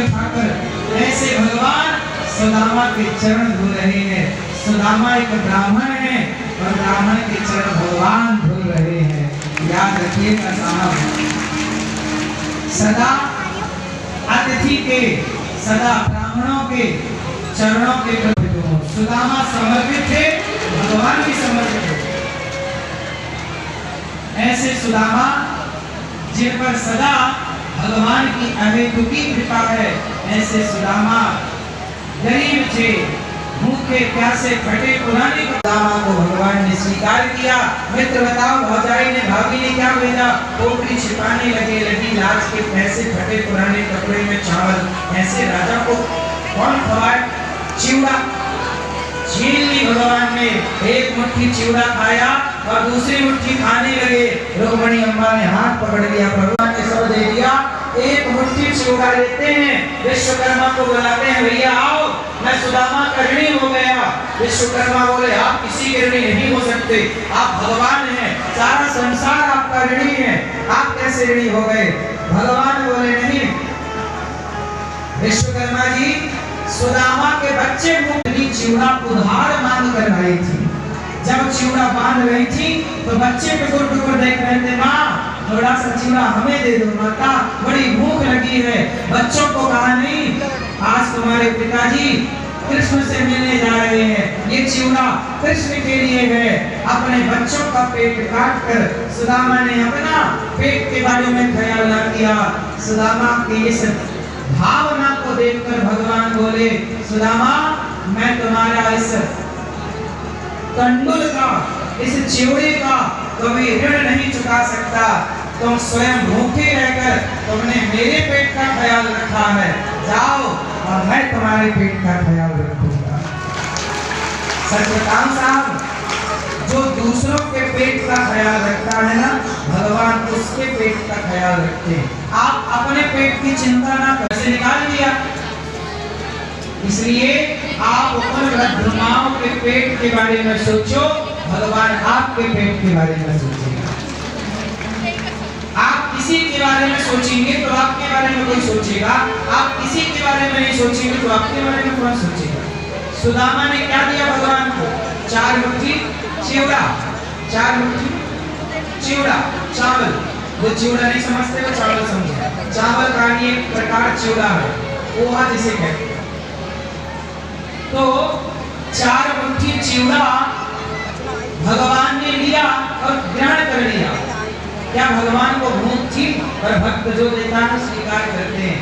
उठाकर ऐसे भगवान सुदामा के चरण धो रहे हैं। सुदामा एक ब्राह्मण है और ब्राह्मण के चरण भगवान धो रहे हैं। याद रखिएगा साहब, सदा अतिथि के, सदा ब्राह्मणों के चरणों के प्रति सुदामा समर्पित थे, भगवान भी समर्पित थे। ऐसे सुदामा जिन पर सदा भगवान की अहेतुकी कृपा है, ऐसे सुदामा गरीब थे, भूखे प्यासे फटे पुराने सुदामा को भगवान ने स्वीकार किया। मित्र बताओ, भौजाई ने, भाभी ने क्या भेजा? पोटली छिपाने लगी लाज के पैसे, फटे पुराने कपड़े में चावल। ऐसे राजा को कौन खवाए? चिवड़ा छीन ली भगवान ने, एक मुट्ठी चिवड़ा खाया और दूसरी मुट्ठी खाने लगे। रुक्मिणी अम्मा ने हाथ पकड़ लिया, भगवान ने सब दे दिया। एक मुट्ठी चिवड़ा लेते हैं, विश्वकर्मा को बुलाते हैं, भैया आओ, मैं सुदामा का ऋणी हो गया। विश्वकर्मा बोले, आप किसी के ऋणी नहीं हो सकते, आप भगवान हैं, सारा संसार आपका ऋणी है, आप कैसे ऋणी हो गए? भगवान बोले, नहीं विश्वकर्मा जी, सुदामा के बच्चे को चिवड़ा उधार मांग कर आई थी। जब चिवड़ा बांध रही थी तो बच्चे टुकुर टुकुर देख रहे थे, माँ थोड़ा सा चिवड़ा हमें दे दो, माता बड़ी भूख लगी है। बच्चों को कहा, नहीं, आज तुम्हारे पिताजी कृष्ण से मिलने जा रहे हैं, ये चिवड़ा कृष्ण के लिए है। अपने बच्चों का पेट काट कर सुदामा ने अपना पेट के बारे में ख्याल न किया। सुदामा की इस भावना को देखकर भगवान बोले, सुदामा मैं तुम्हारा इस कंडुल का, इस चिवड़े का कभी ऋण नहीं चुका सकता। तुम स्वयं भूखे रहकर तुमने मेरे पेट का ख्याल रखा है, जाओ और मैं तुम्हारे पेट का ख्याल रखूंगा। सच बताऊं साहब, जो दूसरों के पेट का ख्याल रखता है ना, भगवान उसके पेट का ख्याल रखते हैं। आप अपने पेट की चिंता ना कैसे निकाल दिया, इसलिए आप उन वृद्धाओं के पेट के बारे में सोचो, भगवान आपके पेट के बारे में सोचेगा। आप किसी के बारे में सोचेंगे तो आपके बारे में कोई सोचेगा, आप किसी के बारे में नहीं सोचेंगे तो आपके बारे में कौन सोचेगा? सुदामा ने क्या दिया भगवान को? 4 मुट्ठी चिवड़ा, 4 मुट्ठी चिवड़ा, चावल। वो चिवड़ा नहीं समझते, वो चावल समझे। चावल का एक प्रकार चिवड़ा है, पोहा जिसे कहते हैं। तो 4 मुट्ठी चिवड़ा भगवान ने लिया और ग्रहण कर लिया। क्या भगवान को भूख थी? पर भक्त जो देता है स्वीकार करते हैं।